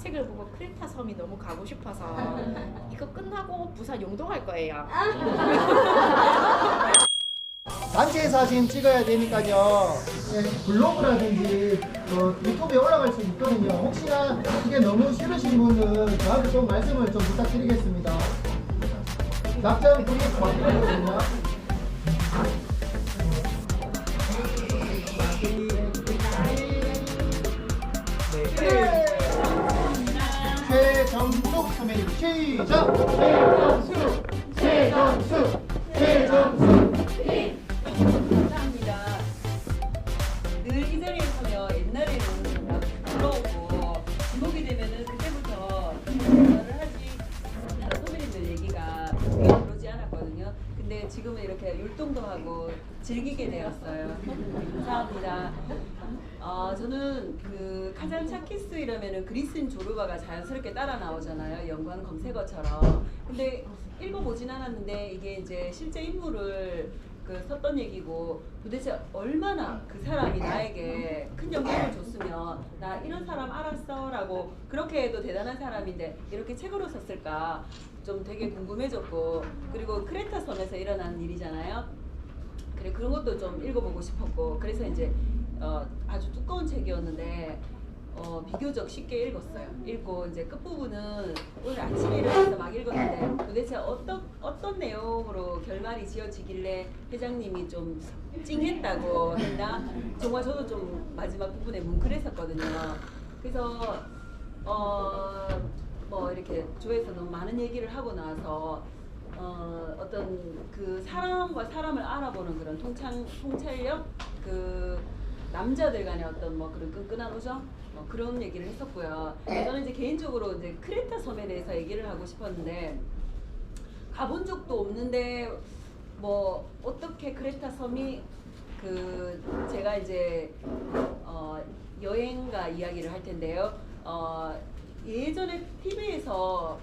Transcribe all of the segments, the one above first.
책을 보고 크레타 섬이 너무 가고 싶어서 이거 끝나고 부산 용동 갈 거예요. 단체 사진 찍어야 되니까요. 네, 블로그라든지 유튜브에 올라갈 수 있거든요. 혹시나 이게 너무 싫으신 분은 저한테 좀 말씀을 좀 부탁드리겠습니다. 낙장 브리프 맡기거든요. 네. 최정숙 선배님 시작! 최정숙! 감사합니다. 늘 이 자리에서요, 옛날에는 막 부러우고 지목이 되면은 그때부터 대화를 하지 선배님들 얘기가 되게 그러지 않았거든요. 근데 지금은 이렇게 율동도 하고 즐기게 되었어요. 감사합니다. 저는 그 카잔 차키스 이러면은 그리스인 조르바가 자연스럽게 따라 나오잖아요. 연관 검색어처럼. 근데 읽어보진 않았는데 이게 이제 실제 인물을 썼던 얘기고 도대체 얼마나 그 사람이 나에게 큰 영향을 줬으면 나 이런 사람 알았어 라고 그렇게 해도 대단한 사람인데 이렇게 책으로 썼을까 좀 되게 궁금해졌고 그리고 크레타 섬에서 일어난 일이잖아요. 그래 그런 것도 좀 읽어보고 싶었고 그래서 이제 아주 두꺼운 책이었는데 비교적 쉽게 읽었어요. 읽고 이제 끝부분은 오늘 아침에 일어나서 막 읽었는데 도대체 어떤 내용으로 결말이 지어지길래 회장님이 좀 찡했다고 했나? 정말 저도 좀 마지막 부분에 뭉클했었거든요. 그래서 뭐 이렇게 조에서 너무 많은 얘기를 하고 나서 어떤 그 사람과 사람을 알아보는 그런 통찰력 그 남자들 간의 어떤 뭐 그런 끈끈한 우정 그런 얘기를 했었고요. 저는 이제 개인적으로 이제 크레타 섬에 대해서 얘기를 하고 싶었는데 가본 적도 없는데 뭐 어떻게 크레타 섬이 제가 이제 여행가 이야기를 할 텐데요. 예전에 TV에서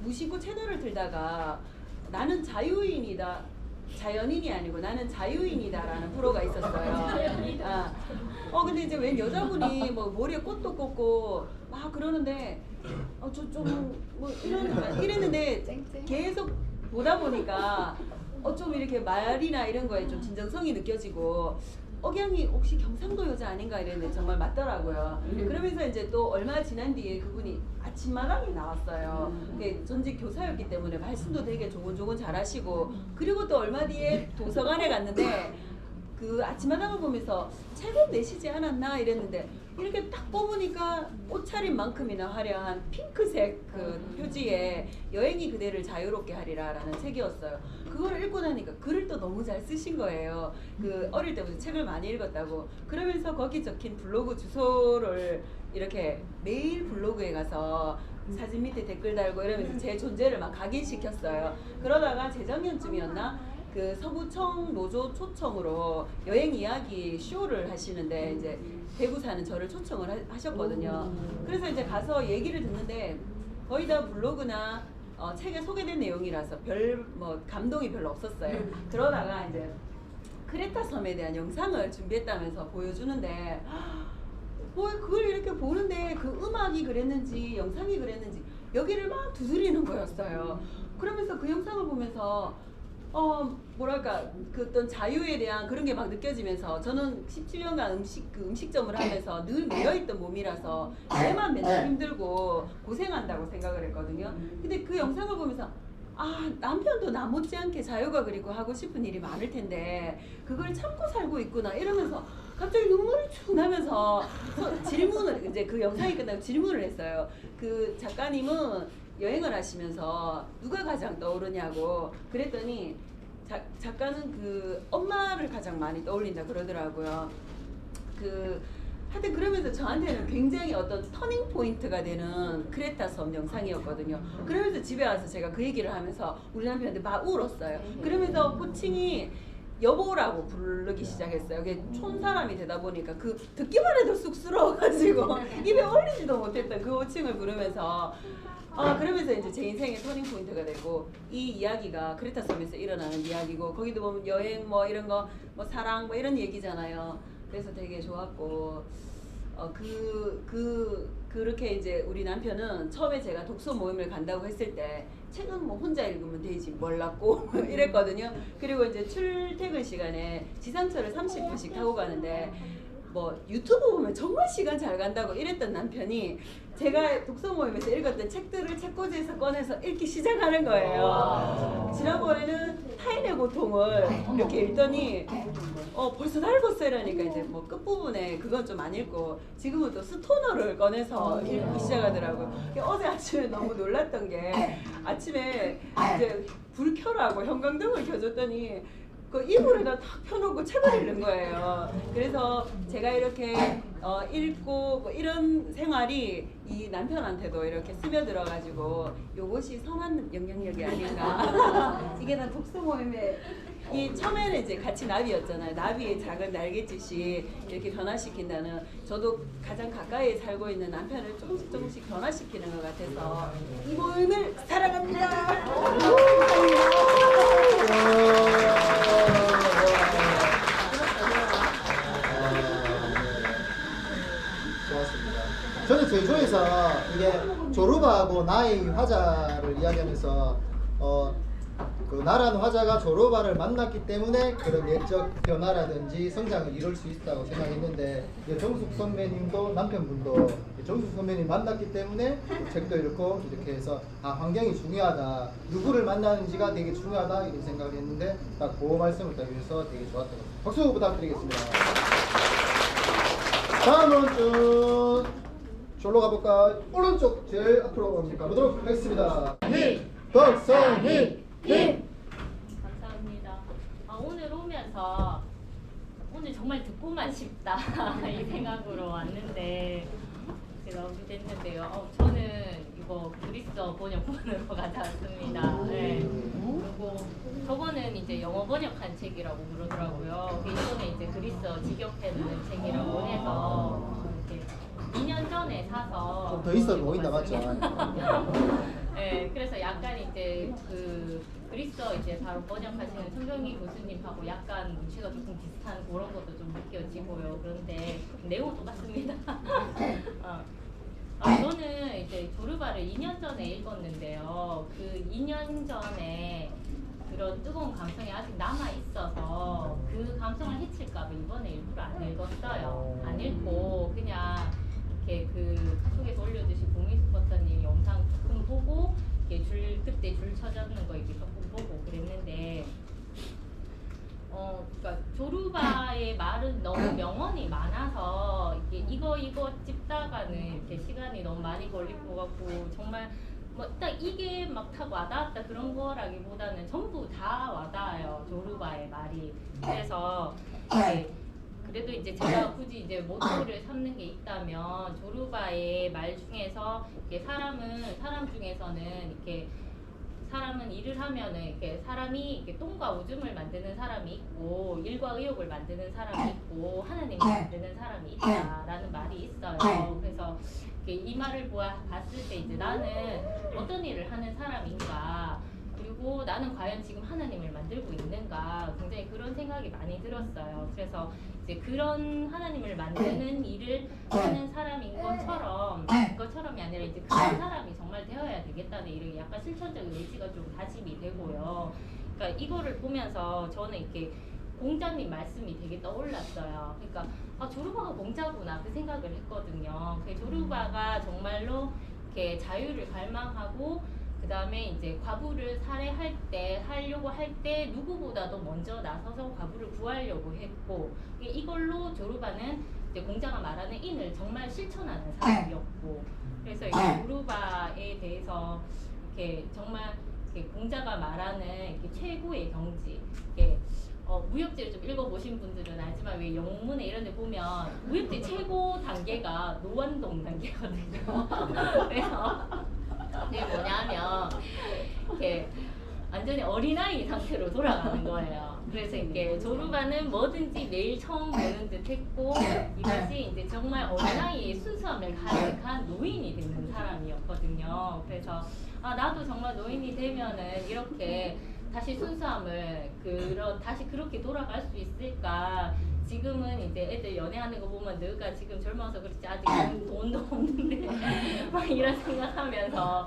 무심코 채널을 들다가 나는 자유인이다. 자연인이 아니고 나는 자유인이다라는 프로가 있었어요. 근데 이제 웬 여자분이 뭐 머리에 꽃도 꽂고 막 그러는데 저 좀 뭐 이랬는데 계속 보다 보니까 좀 이렇게 말이나 이런 거에 좀 진정성이 느껴지고 억양이 혹시 경상도 여자 아닌가 이랬는데 정말 맞더라고요. 그러면서 이제 또 얼마 지난 뒤에 그분이 아침마당에 나왔어요. 전직 교사였기 때문에 말씀도 되게 조곤조곤 잘하시고 그리고 또 얼마 뒤에 도서관에 갔는데 그 아침마당을 보면서 책은 내시지 않았나 이랬는데 이렇게 딱 뽑으니까 옷차림만큼이나 화려한 핑크색 그 표지에 여행이 그대를 자유롭게 하리라라는 책이었어요. 그걸 읽고 나니까 글을 또 너무 잘 쓰신 거예요. 그 어릴 때부터 책을 많이 읽었다고. 그러면서 거기 적힌 블로그 주소를 이렇게 매일 블로그에 가서 사진 밑에 댓글 달고 이러면서 제 존재를 막 각인시켰어요. 그러다가 재작년쯤이었나? 그 서구청 노조 초청으로 여행 이야기 쇼를 하시는데 이제 대구 사는 저를 초청을 하셨거든요. 그래서 이제 가서 얘기를 듣는데 거의 다 블로그나 책에 소개된 내용이라서 뭐 감동이 별로 없었어요. 그러다가 이제 크레타 섬에 대한 영상을 준비했다면서 보여주는데 그걸 이렇게 보는데 그 음악이 그랬는지 영상이 그랬는지 여기를 막 두드리는 거였어요. 그러면서 그 영상을 보면서 뭐랄까 그 어떤 자유에 대한 그런 게 막 느껴지면서 저는 17년간 음식점을 하면서 늘 매여있던 몸이라서 내만 맨날 힘들고 고생한다고 생각을 했거든요. 근데 그 영상을 보면서 남편도 나 못지않게 자유가 그리고 하고 싶은 일이 많을 텐데 그걸 참고 살고 있구나 이러면서 갑자기 눈물이 쭉 나면서 질문을 이제 그 영상이 끝나고 질문을 했어요. 그 작가님은 여행을 하시면서 누가 가장 떠오르냐고 그랬더니 작가는 그 엄마를 가장 많이 떠올린다 그러더라고요. 하여튼 그러면서 저한테는 굉장히 어떤 터닝 포인트가 되는 크레타 섬 영상이었거든요. 그러면서 집에 와서 제가 그 얘기를 하면서 우리 남편한테 막 울었어요. 그러면서 호칭이 여보라고 부르기 시작했어요. 그게 촌사람이 되다 보니까 듣기만 해도 쑥스러워가지고 입에 올리지도 못했던 그 호칭을 부르면서 그러면서 이제 제 인생의 터닝 포인트가 되고 이 이야기가 크레타 섬에서 일어나는 이야기고 거기도 보면 여행 뭐 이런 거 뭐 사랑 뭐 이런 얘기잖아요. 그래서 되게 좋았고 그 그렇게 이제 우리 남편은 처음에 제가 독서 모임을 간다고 했을 때 책은 뭐 혼자 읽으면 되지 몰랐고 이랬거든요. 그리고 이제 출퇴근 시간에 지상철을 30분씩 타고 가는데 뭐 유튜브 보면 정말 시간 잘 간다고 이랬던 남편이 제가 독서 모임에서 읽었던 책들을 책꽂이에서 꺼내서 읽기 시작하는 거예요. 지난번에는 타인의 고통을 이렇게 읽더니 벌써 다 읽었어 이러니까 이제 뭐 끝부분에 그건 좀 안 읽고 지금은 또 스토너를 꺼내서 읽기 시작하더라고요. 어제 아침에 너무 놀랐던 게 아침에 이제 불 켜라고 형광등을 켜줬더니 그 이불에다 탁 펴놓고 책을 읽는 거예요. 그래서 제가 이렇게 읽고 뭐 이런 생활이 이 남편한테도 이렇게 스며들어가지고 요것이 선한 영향력이 아닌가. 이게 난 독서 모임에 이 처음에는 이제 같이 나비였잖아요. 나비의 작은 날갯짓이 이렇게 변화시킨다는 저도 가장 가까이 살고 있는 남편을 조금씩 변화시키는 것 같아서 이 모임을 사랑합니다. 좋았습니다. 저는 제주에서 이게 조르바하고 나의 화자를 이야기하면서 그 나라는 화자가 조르바를 만났기 때문에 그런 내적 변화라든지 성장을 이룰 수 있다고 생각했는데 정숙 선배님도 남편분도 정숙 선배님 만났기 때문에 책도 읽고 이렇게 해서 환경이 중요하다, 누구를 만나는지가 되게 중요하다 이런 생각을 했는데 딱 그 말씀을 딱 해서 되게 좋았던 것 같아요. 박수 부탁드리겠습니다. 다음은 쭉 절로 가볼까? 오른쪽 제일 앞으로 가보도록 하겠습니다. 박성희 감사합니다. 오늘 오면서 오늘 정말 듣고만 싶다 이 생각으로 왔는데 제가 오게 됐는데요. 저는 이거 그리스어 번역본으로 가져왔습니다. 네. 그리고 저거는 이제 영어 번역한 책이라고 그러더라고요. 이거는 이제 그리스어 직역해놓은 책이라고 해서 이렇게 2년 전에 사서 좀 더 있어 보인다 맞죠? 네, 그래서 약간 이제 그 그리스어 이제 바로 번역하시는 천경희 교수님하고 약간 문체가 조금 비슷한 그런 것도 좀 느껴지고요. 그런데 내용은 똑같습니다. 저는 이제 조르바를 2년 전에 읽었는데요. 그 2년 전에 그런 뜨거운 감성이 아직 남아 있어서 그 감성을 해칠까봐 이번에 일부러 안 읽었어요. 안 읽고 그냥 이렇게 그 카톡에서 올려주신 보미스포터님 영상 조금 보고 이렇게 그때 줄 쳐졌는 거 이렇게 조금 보고 그랬는데 그러니까 조르바의 말은 너무 명언이 많아서 이거 찝다가는 이렇게 시간이 너무 많이 걸릴 것 같고 정말 뭐 딱 이게 막 다 와닿았다 그런 거라기보다는 전부 다 와닿아요 조르바의 말이. 그래서 그래도 이제 제가 굳이 이제 모토를 삼는 게 있다면 조르바의 말 중에서 이렇게 사람 중에서는 이렇게 사람은 일을 하면은 이렇게 사람이 이렇게 똥과 오줌을 만드는 사람이 있고 일과 의욕을 만드는 사람이 있고 하나님을 만드는 사람이 있다라는 말이 있어요. 그래서 이 말을 봤을 때 이제 나는 어떤 일을 하는 사람인가, 그리고 나는 과연 지금 하나님을 만들고 있는가, 굉장히 그런 생각이 많이 들었어요. 그래서 이제 그런 하나님을 만드는 일을 하는 사람인 것처럼이 아니라 이제 그런 사람이 정말 되어야 되겠다는 이런 약간 실천적인 의지가 좀 다짐이 되고요. 그러니까 이거를 보면서 저는 이렇게 공자님 말씀이 되게 떠올랐어요. 그러니까 조르바가 공자구나 그 생각을 했거든요. 조르바가 정말로 이렇게 자유를 갈망하고 그 다음에 이제 과부를 하려고 할 때 누구보다도 먼저 나서서 과부를 구하려고 했고, 이걸로 조르바는 이제 공자가 말하는 인을 정말 실천하는 사람이었고, 그래서 이 조르바에 대해서 이렇게 정말 이렇게 공자가 말하는 이렇게 최고의 경지, 이렇게 무협지를 좀 읽어보신 분들은 알지만 왜 영문에 이런 데 보면 무협지 최고 단계가 노원동 단계거든요. 그래서 이게 뭐냐면 이렇게 완전히 어린아이 상태로 돌아가는 거예요. 그래서 이렇게 조르바는 뭐든지 매일 처음 보는 듯 했고 이것이 이제 정말 어린아이의 순수함을 가득한 노인이 되는 사람이었거든요. 그래서 나도 정말 노인이 되면은 이렇게 다시 순수함을 다시 그렇게 돌아갈 수 있을까 지금은 이제 애들 연애하는 거 보면 너가 지금 젊어서 그렇지 아직 돈도 없는데 막 이런 생각하면서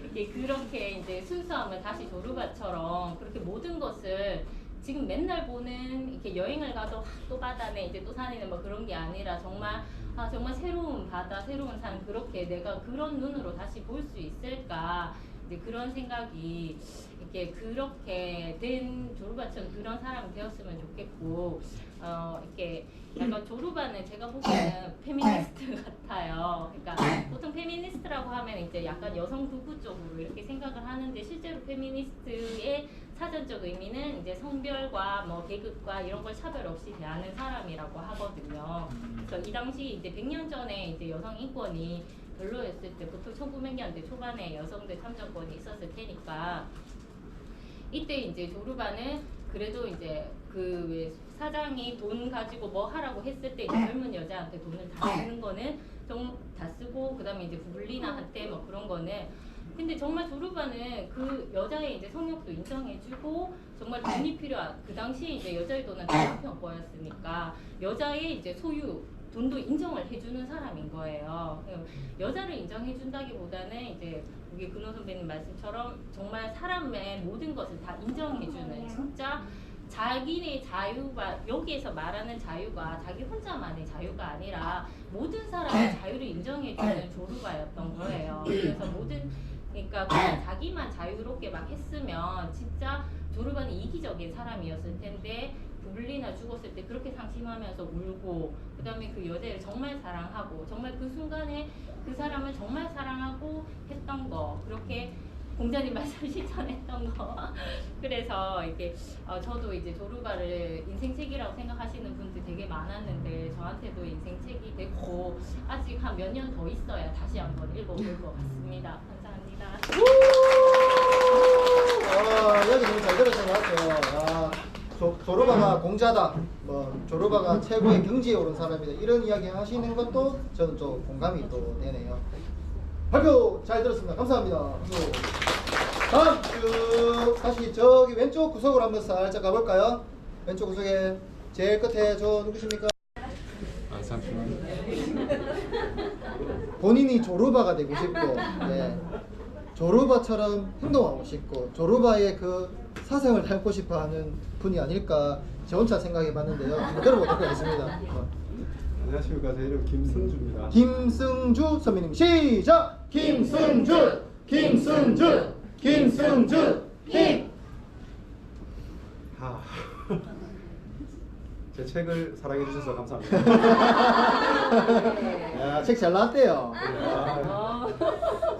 이게 그렇게 이제 순수함을 다시 조르바처럼 그렇게 모든 것을 지금 맨날 보는 이렇게 여행을 가도 또 바다네 이제 또 산이네 뭐 그런 게 아니라 정말 정말 새로운 바다 새로운 산 그렇게 내가 그런 눈으로 다시 볼 수 있을까 이제 그런 생각이 이렇게 그렇게 된 조르바처럼 그런 사람이 되었으면 좋겠고 이렇게 약간 조르바는 제가 보기에는 페미니스트 같아요. 그러니까 보통 페미니스트라고 하면 이제 약간 여성 부부 쪽으로 이렇게 생각을 하는데 실제로 페미니스트의 사전적 의미는 이제 성별과 뭐 계급과 이런 걸 차별 없이 대하는 사람이라고 하거든요. 그래서 이 당시 이제 100년 전에 이제 여성 인권이 별로였을 때 보통 1900년대 초반에 여성들 참정권이 있었을 테니까 이때 이제 조르바는 그래도 이제 그 왜 사장이 돈 가지고 뭐 하라고 했을 때 이제 젊은 여자한테 돈을 다 쓰는 거는 좀 다 쓰고 그다음에 이제 부블리나한테 뭐 그런 거는 근데 정말 조르바는 그 여자의 이제 성욕도 인정해주고 정말 돈이 필요한 그 당시 이제 여자의 돈은 다평거였으니까 여자의 이제 소유 돈도 인정을 해주는 사람인 거예요. 여자를 인정해준다기보다는 이제 우리 근호 선배님 말씀처럼 정말 사람의 모든 것을 다 인정해주는 진짜 자기네 자유가 여기에서 말하는 자유가 자기 혼자만의 자유가 아니라 모든 사람의 자유를 인정해주는 조르바였던 거예요. 그래서 모든 그러니까 그냥 자기만 자유롭게 막 했으면 진짜 조르바는 이기적인 사람이었을 텐데 부블리나 죽었을 때 그렇게 상심하면서 울고 그다음에 그 여자를 정말 사랑하고 정말 그 순간에 그 사람을 정말 사랑하고 했던 거 그렇게 공자님 말씀 실천했던 거 그래서 이게 저도 이제 조르바를 인생책이라고 생각하시는 분들 되게 많았는데 저한테도 인생책이 됐고 아직 한 몇 년 더 있어야 다시 한번 읽어볼 것 같습니다. 감사합니다. 여기 너무 잘 들었던 것 같아요. 조르바가 공자다, 뭐 조르바가 최고의 경지에 오른 사람이다 이런 이야기 하시는 것도 저는 좀 공감이 또 되네요. 발표 잘 들었습니다. 감사합니다. 다음 쭉 다시 저기 왼쪽 구석으로 한번 살짝 가볼까요? 왼쪽 구석에 제일 끝에 저 누구십니까? 잠시만요. 본인이 조르바가 되고 싶고 조르바처럼 행동하고 싶고 조르바의 그 사상을 닮고 싶어하는 분이 아닐까 저 혼자 생각해봤는데요. 한번 들어보도록 하겠습니다. 안녕하십니까. 제 이름 김승주입니다. 김승주 선배님 시작! 김승주! 김승주! 김승주! 힘! 제 책을 사랑해 주셔서 감사합니다. 야, 책 잘 나왔대요.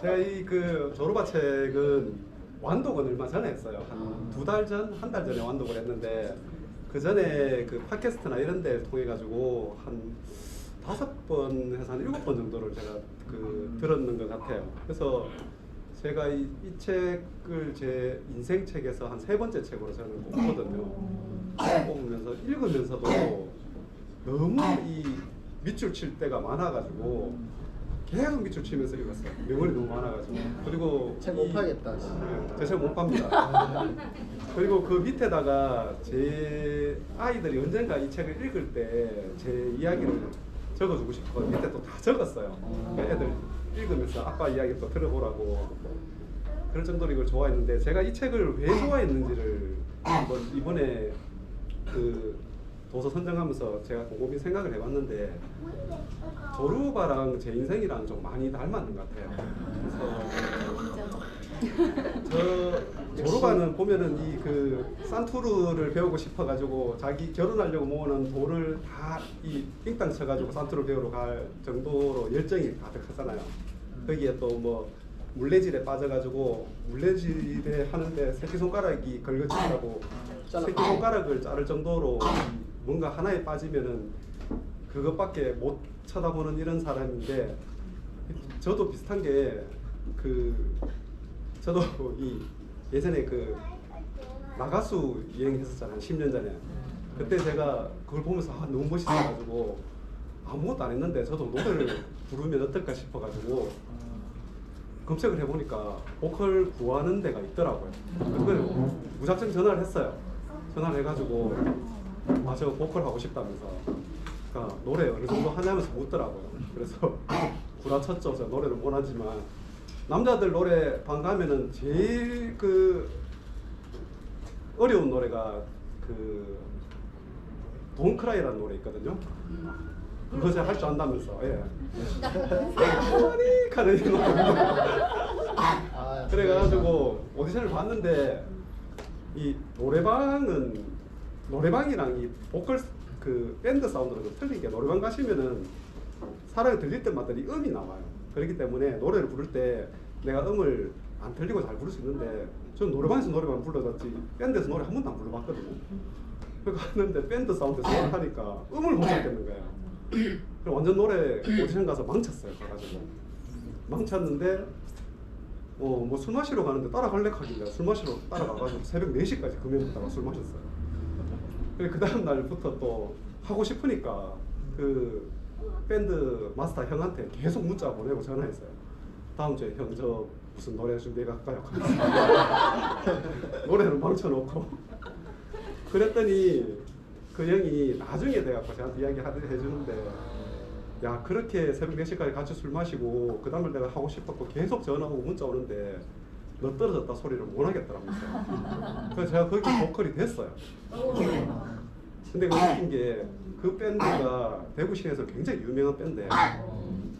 제가 이 그 조르바 책은 완독은 얼마 전에 했어요. 한 2달 전, 한 달 전에 완독을 했는데 그 전에 그 팟캐스트나 이런 데 통해 가지고 한 5번 해서 한 7번 정도를 제가 그 들었는 것 같아요. 그래서 제가 이 책을 제 인생 책에서 한 3번째 책으로 저는 꼽거든요. 보면서 읽으면서도 너무 이 밑줄 칠 때가 많아가지고 계속 밑줄 치면서 읽었어요. 메모리 너무 많아가지고. 그리고 책 못 팔겠다. 제 책 못 팝니다. 그리고 그 밑에다가 제 아이들이 언젠가 이 책을 읽을 때 제 이야기를 적어주고 싶어 밑에 또 다 적었어요. 애들 읽으면서 아빠 이야기 또 들어보라고 그럴 정도로 이걸 좋아했는데 제가 이 책을 왜 좋아했는지를 한번 이번에 그 도서 선정하면서 제가 곰곰이 생각을 해봤는데 조르바랑 제 인생이랑 좀 많이 닮았는 것 같아요. 그래서 조르바는 보면은 이 그 산투르를 배우고 싶어가지고 자기 결혼하려고 모으는 돈을 다 이 빙땅 쳐가지고 산투르 배우러 갈 정도로 열정이 가득하잖아요. 거기에 또 뭐 물레질에 빠져가지고 물레질에 하는데 새끼손가락이 걸거치더라고 새끼손가락을 자를 정도로 뭔가 하나에 빠지면은 그것밖에 못 쳐다보는 이런 사람인데 저도 비슷한 게 그 저도 이 예전에 그 나가수 유행했었잖아요. 10년 전에. 그때 제가 그걸 보면서 너무 멋있어가지고 아무것도 안 했는데 저도 노래를 부르면 어떨까 싶어가지고 검색을 해보니까 보컬 구하는 데가 있더라고요. 그걸 무작정 전화를 했어요. 전화를 해가지고 아, 저 보컬 하고 싶다면서. 그러니까 노래 어느 정도 하냐면서 묻더라고요. 그래서 구라쳤죠. 저 노래를 못하지만 남자들 노래방 가면은 제일 그 어려운 노래가 그 돈크라이라는 노래 있거든요. 그거 제가 할 줄 안다면서. 예. 하는 이 노래. 아, 그래가지고 오디션을 봤는데 이 노래방이랑 이 보컬 그 밴드 사운드가 좀 틀린 게, 노래방 가시면은 사람이 들릴 때마다 이 음이 나와요. 그렇기 때문에 노래를 부를 때 내가 음을 안 틀리고 잘 부를 수 있는데, 저는 노래방에서 노래만 불러봤지 밴드에서 노래 한 번도 안 불러봤거든요. 그래서 갔는데 밴드 사운드에서 노래를 하니까 음을 못 찾겠는 거예요. 그래서 완전 노래 오디션 가서 망쳤어요. 가가지고 망쳤는데 뭐 술 마시러 가는데 따라갈래 하길래 술 마시러 따라가가지고 새벽 4시까지 금연했다가 술 마셨어요. 그 다음 날부터 또 하고 싶으니까 그 밴드 마스터 형한테 계속 문자 보내고 전화했어요. 다음 주에 형 저 무슨 노래 준비해갈까요? 노래를 망쳐놓고 그랬더니 그 형이 나중에 돼갖고 저한테 이야기 해주는데, 야 그렇게 새벽 4시까지 같이 술 마시고 그 다음날 내가 하고 싶었고 계속 전화하고 문자 오는데 너 떨어졌다 소리를 못 하겠더라고요. 그래서 제가 거기 보컬이 됐어요. 근데 그 웃긴 게 그 밴드가 대구시에서 굉장히 유명한 밴드예요.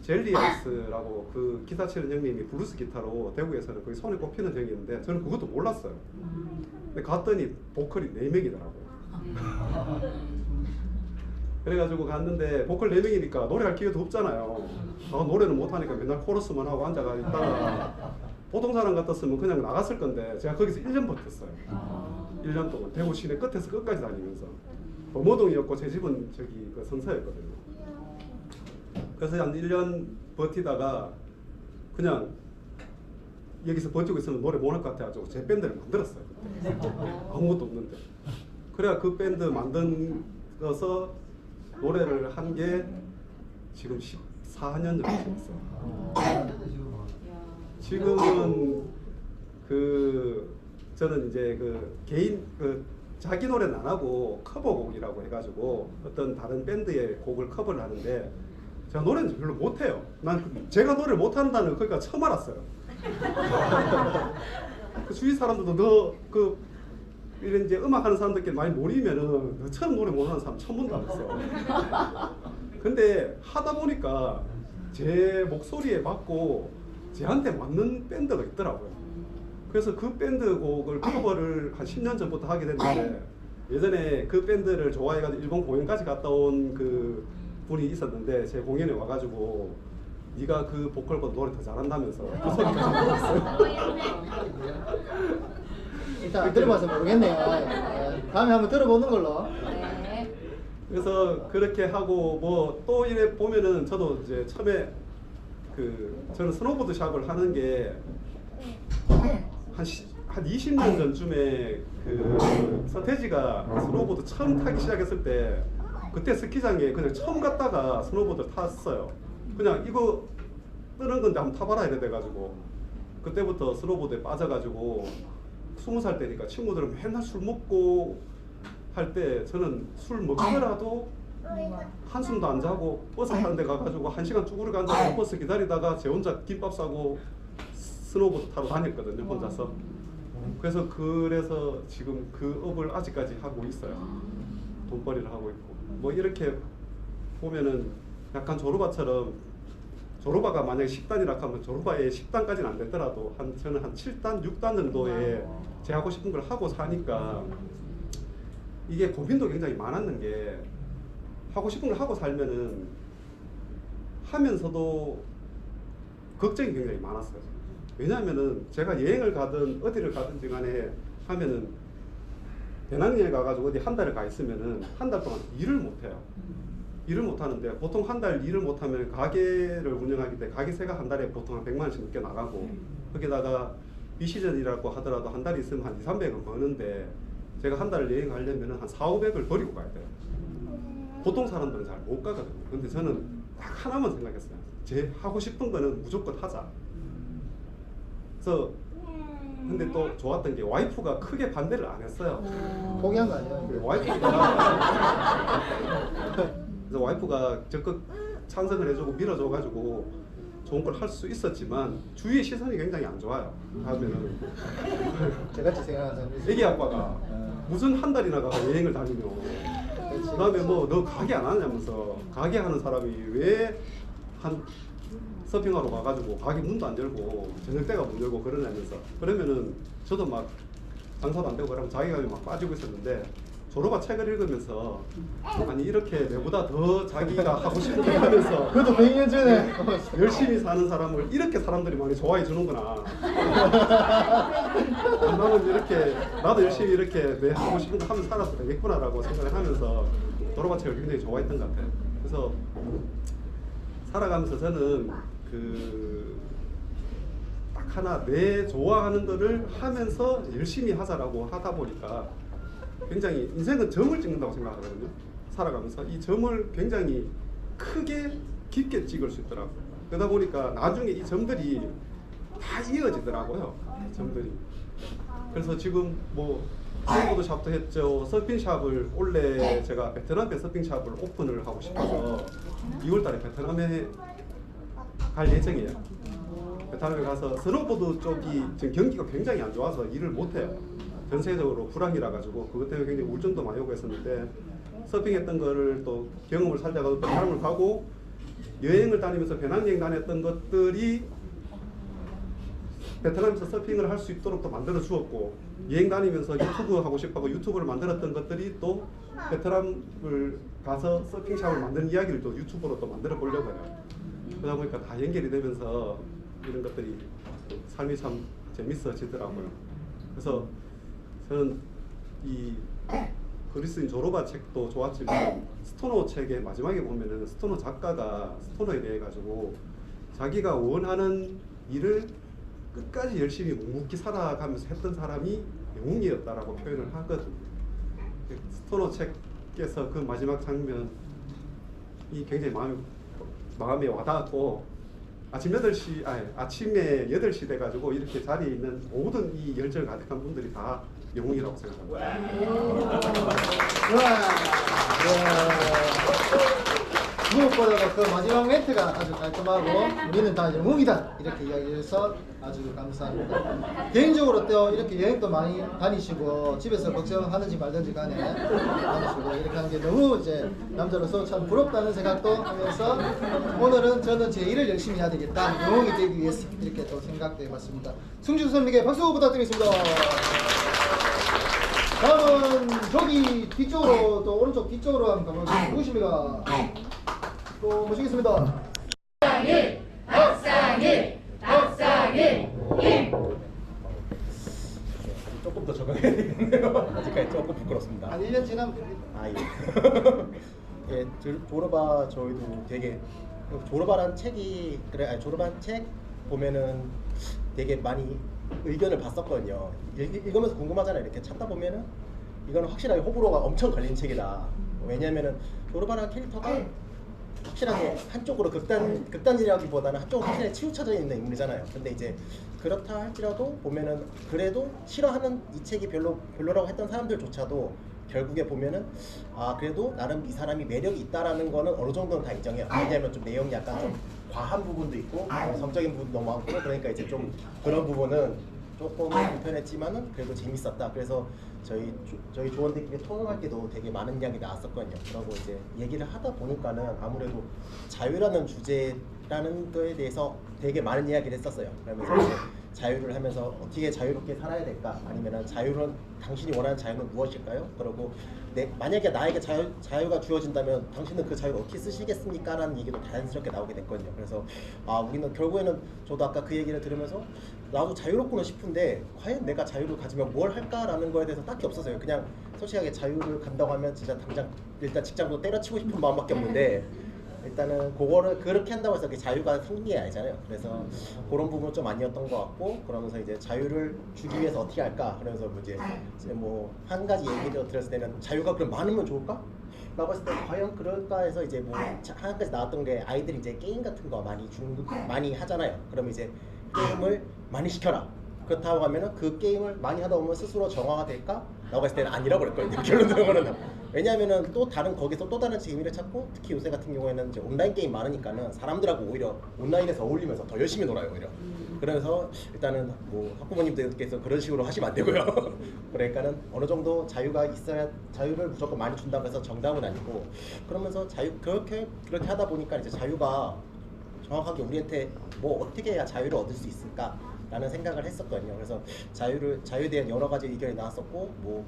젤리아이스라고 그 기타 치는 형님이 블루스 기타로 대구에서는 거의 손에 꼽히는 형이 있는데 저는 그것도 몰랐어요. 근데 갔더니 보컬이 4명이더라고요. 그래가지고 갔는데 보컬 4명이니까 노래할 기회도 없잖아요. 노래는 못하니까 맨날 코러스만 하고 앉아가 있다가 보통 사람 같았으면 그냥 나갔을 건데 제가 거기서 1년 버텼어요. 1년 동안 대구 시내 끝에서 끝까지 다니면서. 범어동이었고 제 집은 저기 그 성서였거든요. 그래서 한 1년 버티다가 그냥 여기서 버티고 있으면 노래 못할 것 같아가지고 제 밴드를 만들었어요. 그때. 아무것도 없는데. 그래야 그 밴드 만들어서 노래를 한 게 지금 14년 정도 됐어요. 지금은 그 저는 이제 그 개인 그 자기 노래는 안 하고 커버곡이라고 해가지고 어떤 다른 밴드의 곡을 커버를 하는데 제가 노래는 별로 못해요. 난 제가 노래를 못한다는 거 그러니까 처음 알았어요. 그 주위 사람들도 너 그 이런 이제 음악하는 사람들끼리 많이 모이면은 너 처음 노래 못하는 사람 처음 본다 그랬어. 근데 하다 보니까 제 목소리에 맞고 제한테 맞는 밴드가 있더라고요. 그래서 그 밴드 곡을 커버를 한 10년 전부터 하게 됐는데, 예전에 그 밴드를 좋아해가지고 일본 공연까지 갔다 온 그 분이 있었는데 제 공연에 와가지고 네가 그 보컬보다 노래 더 잘한다면서 그 소리까지 들었어요. 일단 안 들어봐서 모르겠네요. 다음에 한번 들어보는 걸로. 그래서 그렇게 하고 뭐 또 이래 보면은 저도 이제 처음에 그 저는 스노보드 샵을 하는 게 한 20년 전쯤에 그 서태지가 스노보드 처음 타기 시작했을 때 그때 스키장에 그냥 처음 갔다가 스노보드 탔어요. 그냥 이거 뜨는 건데 한번 타봐라 이래 돼가지고 그때부터 스노보드에 빠져가지고 20살 때니까 친구들은 맨날 술 먹고 할 때 저는 술 먹더라도 한숨도 안 자고 버스 타는 데 가가지고 1시간 쭈그리고 앉아서 버스 기다리다가 제 혼자 김밥 싸고 스노보드 타러 다녔거든요, 혼자서. 그래서 지금 그 업을 아직까지 하고 있어요. 돈벌이를 하고 있고. 뭐 이렇게 보면은 약간 조르바처럼, 조르바가 만약에 10단이라 하면 조르바의 10단까지는 안 됐더라도 저는 한 7단, 6단 정도에 제 하고 싶은 걸 하고 사니까 이게 고민도 굉장히 많았는 게, 하고 싶은 걸 하고 살면은 하면서도 걱정이 굉장히 많았어요. 왜냐하면은 제가 여행을 가든 어디를 가든지 간에 하면은 배낭여행 가가지고 어디 한 달을 가 있으면은 한 달 동안 일을 못 해요. 일을 못 하는데 보통 한 달 일을 못 하면 가게를 운영하기 때문에 가게세가 한 달에 보통 한 100만 원씩 넘게 나가고, 거기다가 비시즌이라고 하더라도 한 달이 있으면 한 2, 300은 버는데 제가 한 달을 여행 가려면 한 4, 500을 버리고 가야 돼요. 보통 사람들은 잘 못 가거든요. 근데 저는 딱 하나만 생각했어요. 제 하고 싶은 거는 무조건 하자. 그래서 근데 또 좋았던 게 와이프가 크게 반대를 안 했어요. 포기한 거 아니야? 그래, 와이프가 그래서 와이프가 적극 찬성을 해주고 밀어줘가지고 좋은 걸 할 수 있었지만 주위의 시선이 굉장히 안 좋아요. 하면은 저같이 생각하는 사람이 있어요. 애기 아빠가 무슨 한 달이나 가서 여행을 다니며 그다음에 뭐 너 가게 안 하냐면서 가게 하는 사람이 왜 한 서핑하러 가가지고 가게 문도 안 열고 저녁 때가 문 열고 그러냐면서 그러면은 저도 막 장사도 안 되고 그러면 자기감이 막 빠지고 있었는데 조로바 책을 읽으면서 아니 이렇게 내보다 더 자기가 하고 싶은 걸 하면서 그것도 100년 전에 열심히 사는 사람을 이렇게 사람들이 많이 좋아해 주는구나. 나는 이렇게 나도 열심히 이렇게 내 하고 싶은 거 하면서 살아도 되겠구나라고 생각을 하면서 조로바 책을 굉장히 좋아했던 것 같아요. 그래서 살아가면서 저는 딱 하나 내 좋아하는 거를 하면서 열심히 하자라고 하다 보니까 굉장히 인생은 점을 찍는다고 생각하거든요. 살아가면서 이 점을 굉장히 크게 깊게 찍을 수 있더라고요. 그러다 보니까 나중에 이 점들이 다 이어지더라고요. 점들이. 그래서 지금 뭐 스노보드샵도 했죠. 서핑샵을 원래 제가 베트남에 서핑샵을 오픈을 하고 싶어서 2월달에 베트남에 갈 예정이에요. 베트남에 가서 스노보드 쪽이 지금 경기가 굉장히 안 좋아서 일을 못해요. 전 세계적으로 불황이라 가지고 그것 때문에 굉장히 우울증도 많이 오고 했었는데 서핑했던 거를 또 경험을 살려가지고 베트남을 가고 여행을 다니면서 배낭여행 다녔던 것들이 베트남에서 서핑을 할 수 있도록 또 만들어 주었고 여행 다니면서 유튜브 하고 싶어서 유튜브를 만들었던 것들이 또 베트남을 가서 서핑샵을 만드는 이야기를 또 유튜브로 또 만들어 보려고 해요. 그러다 보니까 다 연결이 되면서 이런 것들이 삶이 참 재밌어지더라고요. 그래서 저는 이 그리스인 조로바 책도 좋았지만 스토노 책의 마지막에 보면은 스토노 작가가 스토노에 대해 가지고 자기가 원하는 일을 끝까지 열심히 묵묵히 살아가면서 했던 사람이 영웅이었다라고 표현을 하거든요. 스토노 책에서 그 마지막 장면이 굉장히 마음에 와닿았고 아침에 8시 돼가지고 이렇게 자리에 있는 모든 이 열정 가득한 분들이 다 영웅이라고 생각합니다. 무엇보다도 그 마지막 멘트가 아주 깔끔하고 우리는 다 영웅이다 이렇게 이야기해서 아주 감사합니다. 개인적으로 또 이렇게 여행도 많이 다니시고 집에서 걱정하는지 말든지 간에 다니시고 이렇게 하는 게 너무 이제 남자로서 참 부럽다는 생각도 하면서 오늘은 저는 제 일을 열심히 해야 되겠다 영웅이 되기 위해서 이렇게 또 생각도 해봤습니다. 승주 선생님께 박수 부탁드리겠습니다. 다음은 저기 뒤쪽으로 또 오른쪽 뒤쪽으로 한번 가보겠습니다. 누구십니까? 또 모시겠습니다. 박상일 조금 더 적응해야 되겠네요. 아직까지 조금 부끄럽습니다. 한 1년 지나면 아 예. 예, 조르바 저희도 되게 조르바란 책이 그래 아니 조르바 책 보면은 되게 많이 의견을 봤었거든요. 읽으면서 궁금하잖아요. 이렇게 찾다 보면은 이거는 확실하게 호불호가 엄청 갈린 책이다. 왜냐면은 조르바라는 캐릭터가 확실하게 한쪽으로 극단이라기보다는 한쪽으로 확실하게 치우쳐져 있는 인물이잖아요. 근데 이제 그렇다 할지라도 보면은 그래도 싫어하는 이 책이 별로라고 했던 사람들조차도 결국에 보면은 아 그래도 나름 이 사람이 매력이 있다라는 거는 어느 정도는 다 인정해요. 왜냐면 좀 내용이 약간 좀 과한 부분도 있고 성적인 부분도 너무 많고 그러니까 이제 좀 그런 부분은 조금 불편했지만은 그래도 재밌었다. 그래서 저희 조원들끼리 토론할 때도 되게 많은 이야기 나왔었거든요. 그러고 이제 얘기를 하다 보니까는 아무래도 자유라는 주제라는 거에 대해서 되게 많은 이야기를 했었어요. 그러면서 이제 자유를 하면서 어떻게 자유롭게 살아야 될까? 아니면은 자유는 당신이 원하는 자유는 무엇일까요? 그리고 만약에 나에게 자유가 주어진다면 당신은 그 자유를 어떻게 쓰시겠습니까? 라는 얘기도 자연스럽게 나오게 됐거든요. 그래서 우리는 결국에는 저도 아까 그 얘기를 들으면서 나도 자유롭구나 싶은데 과연 내가 자유를 가지면 뭘 할까라는 거에 대해서 딱히 없었어요. 그냥 솔직하게 자유를 간다고 하면 진짜 당장 일단 직장도 때려치고 싶은 마음밖에 없는데 일단은 그거를 그렇게 한다고 해서 자유가 생긴 게 아니잖아요. 그래서 그런 부분은 좀 아니었던 것 같고 그러면서 이제 자유를 주기 위해서 어떻게 할까? 그러면서 이제 뭐 한 가지 얘기를 들었을 때는 자유가 그럼 많으면 좋을까? 라고 했을 때 과연 그럴까 해서 이제 뭐 한 가지 나왔던 게 아이들이 이제 게임 같은 거 많이 하잖아요. 그러면 이제 게임을 많이 시켜라. 그렇다고 하면은 그 게임을 많이 하다 보면 스스로 정화가 될까? 라고 했을 때는 아니라고 그랬거든요. 결론적으로는. 왜냐하면은 또 다른 거기서 또 다른 재미를 찾고, 특히 요새 같은 경우에는 이제 온라인 게임 많으니까는 사람들하고 오히려 온라인에서 어울리면서 더 열심히 놀아요 오히려. 그래서 일단은 뭐 학부모님들께서 그런 식으로 하시면 안 되고요. 그러니까는 어느 정도 자유가 있어야, 자유를 무조건 많이 준다고 해서 정답은 아니고, 그러면서 그렇게 하다 보니까 이제 자유가 정확하게 우리한테 뭐 어떻게 해야 자유를 얻을 수 있을까? 라는 생각을 했었거든요. 그래서 자유에 대한 여러 가지 의견이 나왔었고, 뭐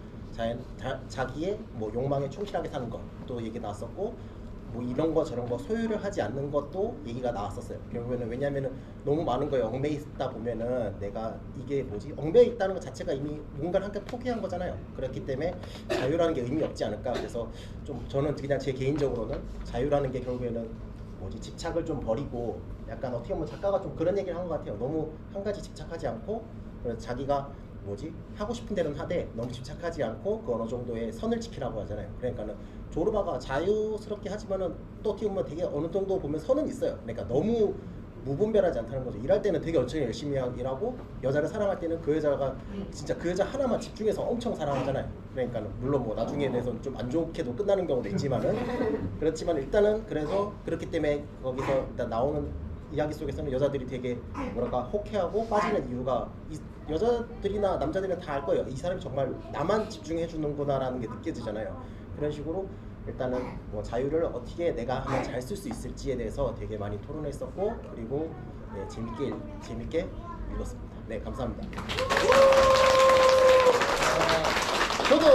자기의 뭐 욕망에 충실하게 사는 것도 얘기 나왔었고, 뭐 이런 거 저런 거 소유를 하지 않는 것도 얘기가 나왔었어요. 결국에는 왜냐면은 너무 많은 거에 얽매여 있다 보면은 내가 이게 뭐지? 얽매여 있다는 것 자체가 이미 뭔가를 한개 포기한 거잖아요. 그렇기 때문에 자유라는 게 의미 없지 않을까. 그래서 좀 저는 그냥 제 개인적으로는 자유라는 게 결국에는 뭐지? 집착을 좀 버리고, 약간 어떻게 보면 작가가 좀 그런 얘기를 한 것 같아요. 너무 한 가지 집착하지 않고, 그래서 자기가 뭐지? 하고 싶은 대로는 하되 너무 집착하지 않고 그 어느 정도의 선을 지키라고 하잖아요. 그러니까는 조르바가 자유스럽게 하지만은 또 어떻게 보면 되게 어느 정도 보면 선은 있어요. 그러니까 너무 무분별하지 않다는 거죠. 일할 때는 되게 엄청 열심히 일하고, 여자를 사랑할 때는 그 여자가 진짜 그 여자 하나만 집중해서 엄청 사랑하잖아요. 그러니까 물론 뭐 나중에 대해서는 좀 안 좋게도 끝나는 경우도 있지만은, 그렇지만 일단은 그래서 그렇기 때문에 거기서 일단 나오는 이야기 속에서는 여자들이 되게 뭐랄까 호쾌하고 빠지는 이유가, 여자들이나 남자들이나 다 알 거예요. 이 사람이 정말 나만 집중해 주는구나라는 게 느껴지잖아요. 그런 식으로 일단은 뭐 자유를 어떻게 내가 하면 잘 쓸 수 있을지에 대해서 되게 많이 토론했었고, 그리고 네, 재밌게 읽었습니다. 네, 감사합니다. 저도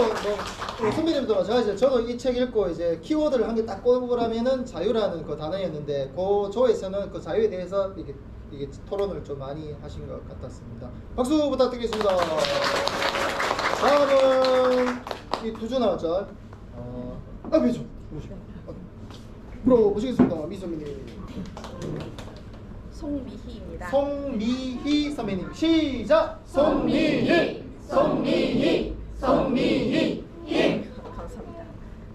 뭐 선배님도 마찬가지죠. 저도 이 책 읽고 이제 키워드를 한 개 딱 꼽으라면은 자유라는 그 단어였는데, 그 조에서는 그 자유에 대해서 이게 토론을 좀 많이 하신 것 같았습니다. 박수 부탁드리겠습니다. 다음은 이 두 주 나왔죠. 미소. 물어보시겠습니다. 미소님. 송미희입니다. 송미희 선배님 시작. 송미희. 감사합니다.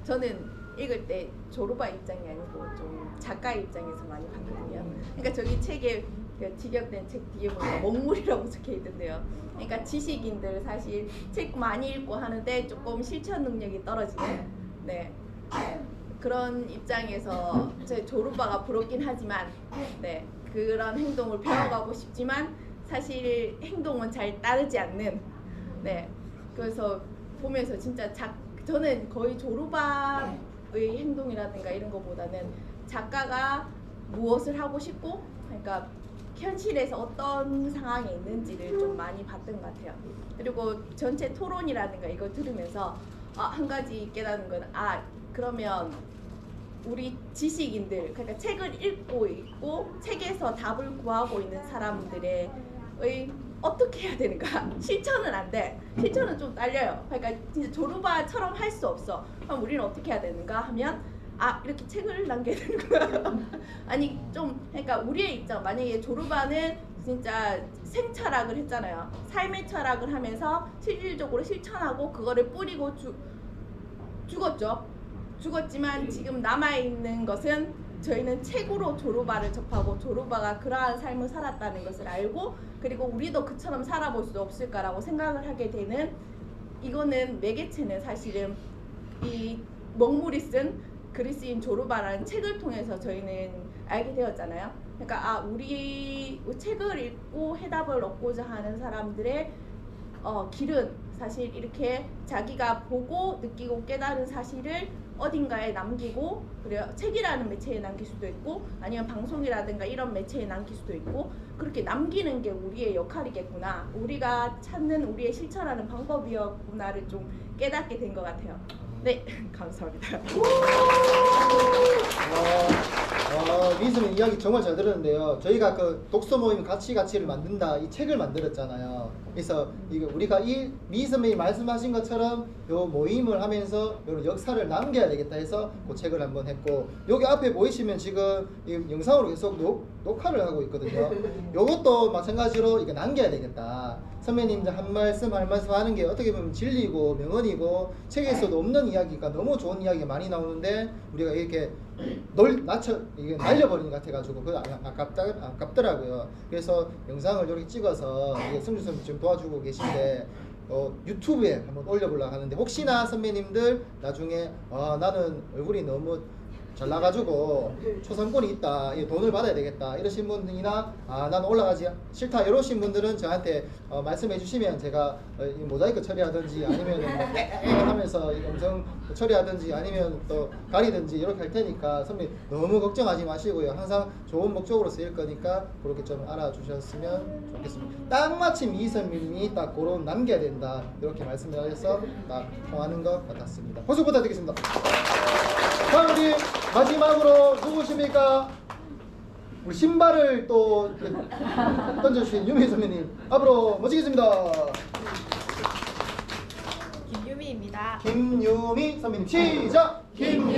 저는 읽을 때 조르바 입장이 아니고 좀 작가 입장에서 많이 봤거든요. 그러니까 저기 책에 그 직역된 책 뒤에 보면 먹물이라고 적혀 있던데요. 그러니까 지식인들 사실 책 많이 읽고 하는데 조금 실천 능력이 떨어지는, 네, 그런 입장에서 제 조르바가 부럽긴 하지만, 네, 그런 행동을 배워가고 싶지만 사실 행동은 잘 따르지 않는, 네, 그래서 보면서 진짜 저는 거의 조르바의 행동이라든가 이런 거보다는 작가가 무엇을 하고 싶고, 그러니까 현실에서 어떤 상황에 있는지를 좀 많이 봤던 것 같아요. 그리고 전체 토론이라든가 이걸 들으면서 한 가지 깨닫는 건, 그러면 우리 지식인들, 그러니까 책을 읽고 있고 책에서 답을 구하고 있는 사람들의 어떻게 해야 되는가? 실천은 안 돼. 실천은 좀 딸려요. 그러니까 진짜 조르바처럼 할 수 없어. 그럼 우리는 어떻게 해야 되는가 하면, 이렇게 책을 남겨야 되는구나. 아니 좀, 그러니까 우리의 입장, 만약에 조르바는 진짜 생철학을 했잖아요. 삶의 철학을 하면서 실질적으로 실천하고 그거를 뿌리고 죽었지만 지금 남아있는 것은 저희는 책으로 조르바를 접하고 조르바가 그러한 삶을 살았다는 것을 알고, 그리고 우리도 그처럼 살아볼 수 없을까라고 생각을 하게 되는, 이거는 매개체는 사실은 이 먹물이 쓴 그리스인 조르바라는 책을 통해서 저희는 알게 되었잖아요. 그러니까 우리 책을 읽고 해답을 얻고자 하는 사람들의 길은 사실 이렇게 자기가 보고 느끼고 깨달은 사실을 어딘가에 남기고, 그래요, 책이라는 매체에 남길 수도 있고 아니면 방송이라든가 이런 매체에 남길 수도 있고, 그렇게 남기는 게 우리의 역할이겠구나, 우리가 찾는 우리의 실천하는 방법이었구나를 좀 깨닫게 된 것 같아요. 네, 감사합니다. 미수님 이야기 정말 잘 들었는데요. 저희가 그 독서 모임 가치를 만든다 이 책을 만들었잖아요. 그래서 우리가 이 미수님이 말씀하신 것처럼 요 모임을 하면서 요 역사를 남겨야 되겠다 해서 그 책을 한번 했고, 여기 앞에 보이시면 지금 이 영상으로 계속 녹화를 하고 있거든요. 요것도 마찬가지로 이거 남겨야 되겠다. 선배님들 한 말씀 하는 게 어떻게 보면 진리고 명언이고 책에서도 없는 이야기가 너무 좋은 이야기가 많이 나오는데 우리가 이렇게 이게 날려버리는 것 같아가지고 그거 아깝더라고요. 그래서 영상을 이렇게 찍어서 승주 선생님 지금 도와주고 계신데 유튜브에 한번 올려보려고 하는데 혹시나 선배님들 나중에 나는 얼굴이 너무 잘 나가지고 초상권이 있다, 돈을 받아야 되겠다 이러신 분이나 나는 올라가지 싫다 이러신 분들은 저한테 말씀해 주시면 제가 모자이크 처리하든지 아니면 하면서 음성 처리하든지 아니면 또 가리든지 이렇게 할 테니까 선배님 너무 걱정하지 마시고요. 항상 좋은 목적으로 쓰일 거니까 그렇게 좀 알아주셨으면 좋겠습니다. 딱 마침 이 선배님이 딱 그런 남겨야 된다 이렇게 말씀을 해서 딱 통하는 것 같았습니다. 박수 부탁드리겠습니다. 다음 우리 마지막으로 누구십니까? 우리 신발을 또 던져주신 유미 선배님 앞으로 모시겠습니다. 김유미입니다. 김유미 선배님 시작! 김.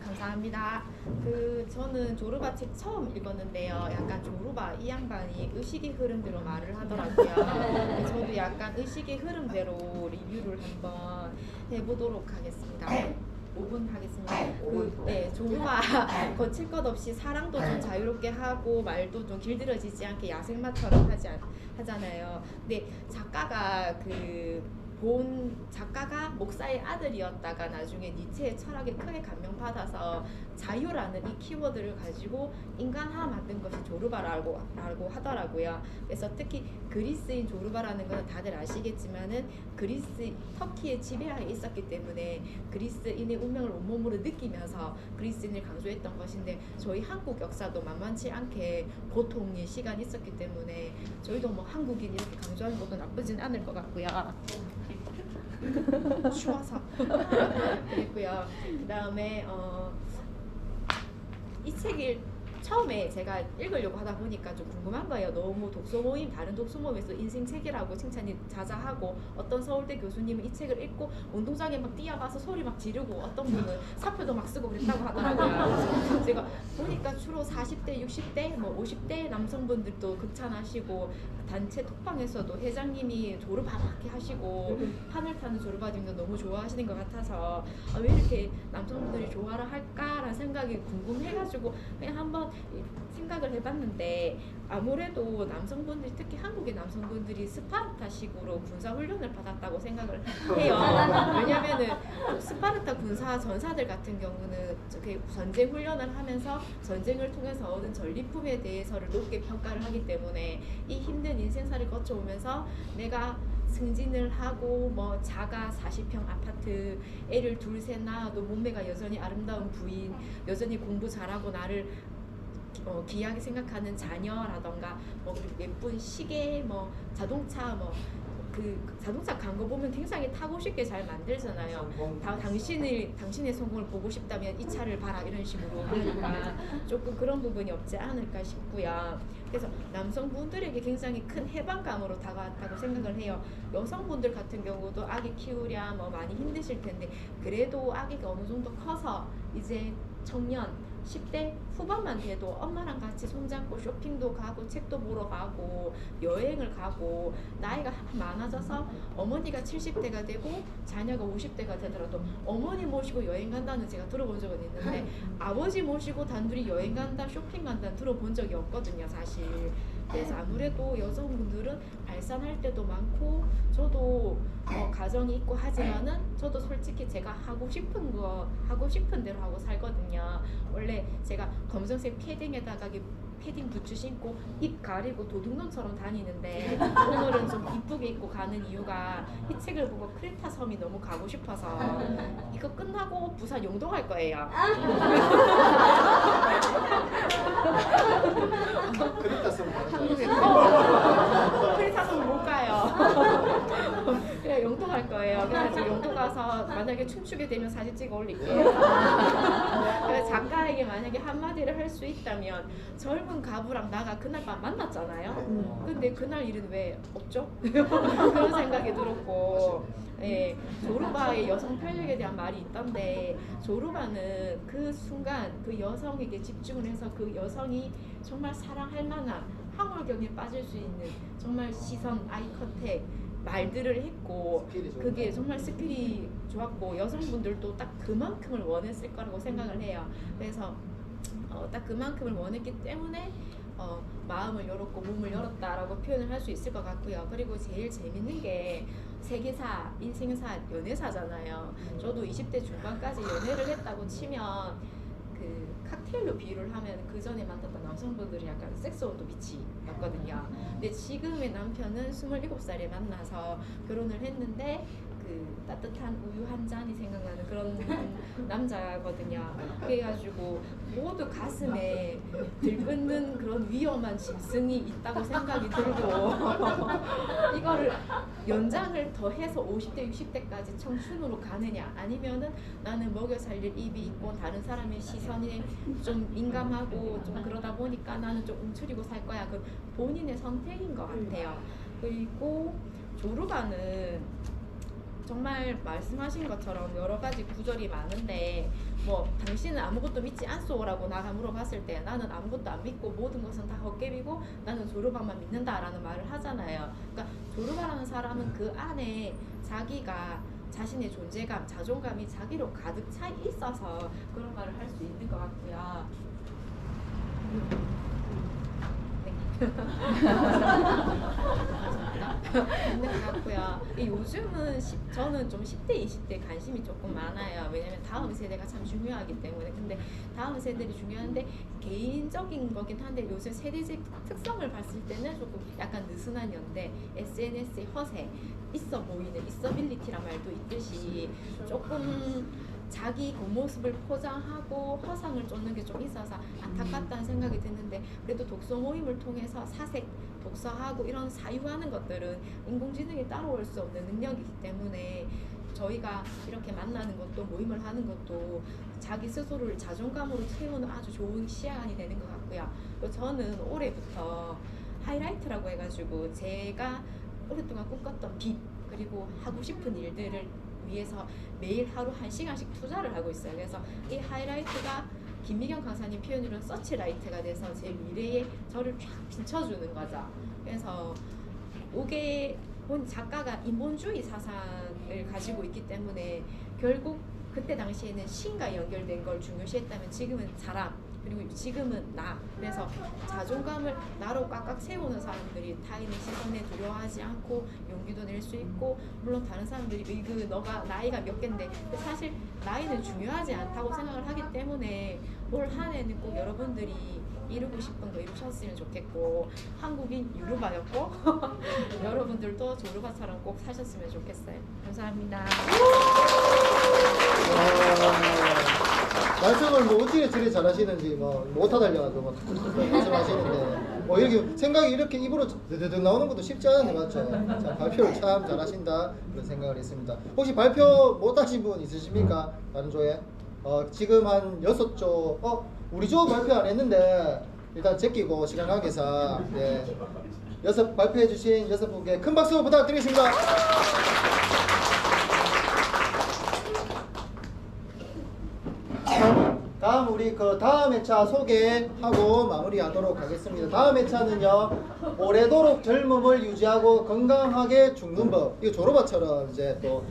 감사합니다. 저는 조르바 책 처음 읽었는데요. 약간 조르바 이 양반이 의식의 흐름대로 말을 하더라고요. 저도 약간 의식의 흐름대로 리뷰를 한번 해보도록 하겠습니다. 5분 하겠습니다. 조르바 거칠 것 없이 사랑도 좀 자유롭게 하고 말도 좀 길들여지지 않게 야생마처럼 하잖아요. 근데 작가가 본 작가가 목사의 아들이었다가 나중에 니체의 철학에 크게 감명받아서 자유라는 이 키워드를 가지고 인간화 만든 것이 조르바라고 하더라고요. 그래서 특히 그리스인 조르바라는 것은 다들 아시겠지만은 터키의 지배하에 있었기 때문에 그리스인의 운명을 온몸으로 느끼면서 그리스인을 강조했던 것인데 저희 한국 역사도 만만치 않게 고통의 시간이 있었기 때문에 저희도 뭐 한국인 이렇게 강조하는 것도 나쁘진 않을 것 같고요. 추워서 그랬고요. 그 다음에 이 책을 처음에 제가 읽으려고 하다 보니까 좀 궁금한 거예요. 너무 다른 독서 모임에서 인생책이라고 칭찬이 자자하고 어떤 서울대 교수님은 이 책을 읽고 운동장에 막 뛰어가서 소리 막 지르고 어떤 분은 사표도 막 쓰고 그랬다고 하더라고요. 제가 보니까 주로 40대, 60대, 뭐 50대 남성분들도 극찬하시고 단체 톡방에서도 회장님이 조르바 막 하시고 판을 타는 조르바님도 너무 좋아하시는 것 같아서 왜 이렇게 남성분들이 좋아를 할까라는 생각이 궁금해가지고 그냥 한번 생각을 해봤는데 아무래도 남성분들이 특히 한국의 남성분들이 스파르타식으로 군사훈련을 받았다고 생각을 해요. 왜냐면은 스파르타 군사 전사들 같은 경우는 전쟁 훈련을 하면서 전쟁을 통해서 얻은 전리품에 대해서를 높게 평가를 하기 때문에 이 힘든 인생사를 거쳐오면서 내가 승진을 하고 뭐 자가 40평 아파트 애를 둘 셋 낳아도 몸매가 여전히 아름다운 부인, 여전히 공부 잘하고 나를 귀하게 생각하는 자녀라던가 뭐 예쁜 시계, 뭐 자동차, 뭐 자동차 광고 보면 굉장히 타고 싶게 잘 만들잖아요. 당신의 성공을 보고 싶다면 이 차를 봐라 이런 식으로 하니까 조금 그런 부분이 없지 않을까 싶고요. 그래서 남성분들에게 굉장히 큰 해방감으로 다가왔다고 생각을 해요. 여성분들 같은 경우도 아기 키우랴 뭐 많이 힘드실 텐데 그래도 아기가 어느 정도 커서 이제 청년 10대 후반만 돼도 엄마랑 같이 손잡고 쇼핑도 가고 책도 보러 가고 여행을 가고 나이가 많아져서 어머니가 70대가 되고 자녀가 50대가 되더라도 어머니 모시고 여행 간다는 제가 들어본 적은 있는데 아버지 모시고 단둘이 여행 간다 쇼핑 간다는 들어본 적이 없거든요 사실. 그래서 아무래도 여성분들은 발산할 때도 많고 저도 가정이 있고 하지만은 저도 솔직히 제가 하고 싶은 대로 하고 살거든요. 원래 제가 검정색 패딩에다가 패딩 부츠 신고 입 가리고 도둑놈처럼 다니는데 오늘은 좀 이쁘게 입고 가는 이유가 이 책을 보고 크레타 섬이 너무 가고 싶어서 이거 끝나고 부산 용동 갈 거예요. 크레타 섬 한국에 크레타 섬 못 가요. 그래 용도 갈 거예요. 그래서 용도 가서 만약에 춤추게 되면 사진 찍어 올릴게요. 그래서 작가에게 만약에 한마디를 할 수 있다면 젊은 가부랑 나가 그날 밤 만났잖아요. 근데 그날 일은 왜 없죠? 그런 생각이 들었고 예, 조르바의 여성 편력에 대한 말이 있던데 조르바는 그 순간 그 여성에게 집중을 해서 그 여성이 정말 사랑할 만한 황홀경에 빠질 수 있는 정말 시선, 아이 컨택 말들을 했고 그게 정말 스킬이 좋았고 여성분들도 딱 그만큼을 원했을 거라고 생각을 해요. 그래서 딱 그만큼을 원했기 때문에 마음을 열었고 몸을 열었다라고 표현을 할 수 있을 것 같고요. 그리고 제일 재밌는 게 세계사, 인생사, 연애사잖아요. 저도 20대 중반까지 연애를 했다고 치면 그 칵테일로 비유를 하면 그 전에 만났던 남성분들이 약간 섹스온도 빛이었거든요. 근데 지금의 남편은 27살에 만나서 결혼을 했는데 그 따뜻한 우유 한 잔이 생각나는 그런 남자거든요. 그래가지고 모두 가슴에 들끓는 그런 위험한 짐승이 있다고 생각이 들고 이거를 연장을 더 해서 50대, 60대까지 청춘으로 가느냐 아니면은 나는 먹여 살릴 입이 있고 다른 사람의 시선에 좀 민감하고 좀 그러다 보니까 나는 좀 움츠리고 살 거야. 그 본인의 선택인 것 같아요. 그리고 조르바는 정말 말씀하신 것처럼 여러 가지 구절이 많은데 뭐 당신은 아무것도 믿지 않소라고 나가 물어봤을 때 나는 아무것도 안 믿고 모든 것은 다 헛개비고 나는 조르바만 믿는다라는 말을 하잖아요. 그러니까 조르바라는 사람은 그 안에 자기가 자신의 존재감, 자존감이 자기로 가득 차 있어서 그런 말을 할 수 있는 것 같고요. 있는 것 같고요. 요즘은 저는 좀 10대, 20대 관심이 조금 많아요. 왜냐면 다음 세대가 참 중요하기 때문에. 근데 다음 세대들이 중요한데 개인적인 거긴 한데 요새 세대적 특성을 봤을 때는 조금 약간 느슨한 연대, SNS의 허세, 있어 보이는 있어빌리티란 말도 있듯이 조금 자기 그 모습을 포장하고 허상을 쫓는 게 좀 있어서 안타깝다는 생각이 드는데 그래도 독서 모임을 통해서 사색, 독서하고 이런 사유하는 것들은 인공지능이 따라올 수 없는 능력이기 때문에 저희가 이렇게 만나는 것도 모임을 하는 것도 자기 스스로를 자존감으로 채우는 아주 좋은 시간이 되는 것 같고요. 그리고 저는 올해부터 하이라이트라고 해가지고 제가 오랫동안 꿈꿨던 빛 그리고 하고 싶은 일들을 위해서 매일 하루 1시간씩 투자를 하고 있어요. 그래서 이 하이라이트가 김미경 강사님 표현으로는 서치라이트가 돼서 제 미래에 저를 쫙 비춰주는 거죠. 그래서 이게 본 작가가 인본주의 사상을 가지고 있기 때문에 결국 그때 당시에는 신과 연결된 걸 중요시했다면 지금은 사람 그리고 지금은 나. 그래서 자존감을 나로 꽉꽉 채우는 사람들이 타인의 시선에 두려워하지 않고 용기도 낼 수 있고 물론 다른 사람들이 그 너가 나이가 몇 갠데 사실 나이는 중요하지 않다고 생각을 하기 때문에 올 한 해는 꼭 여러분들이 이루고 싶은 거 이루셨으면 좋겠고 한국인 유르바였고 여러분들도 조르바처럼 꼭 사셨으면 좋겠어요. 감사합니다. 말씀을 뭐 어떻게 저리 잘하시는지 뭐 못하 달려가지고 뭐 말씀하시는데 뭐 이렇게 생각이 이렇게 입으로 드드득 나오는 것도 쉽지 않은데 맞죠? 자, 발표를 참 잘하신다 그런 생각을 했습니다. 혹시 발표 못하신 분 있으십니까? 다른 조에? 지금 한 6조 우리 조 발표 안 했는데 일단 제끼고 시간 관계상 네. 발표해 주신 6분께 큰 박수 부탁드리겠습니다. 다음 우리 그 다음 회차 소개하고 마무리하도록 하겠습니다. 다음 회차는요 오래도록 젊음을 유지하고 건강하게 죽는 법. 이거 조르바처럼 이제 또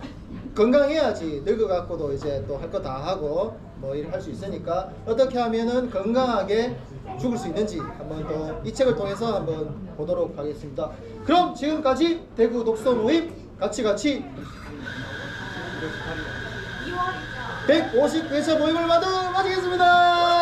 건강해야지 늙어갖고도 이제 또 할 거 다 하고 뭐 일을 할 수 있으니까 어떻게 하면은 건강하게 죽을 수 있는지 한번 또 이 책을 통해서 한번 보도록 하겠습니다. 그럼 지금까지 대구 독서 모임 같이 150회차 모임을 마치겠습니다.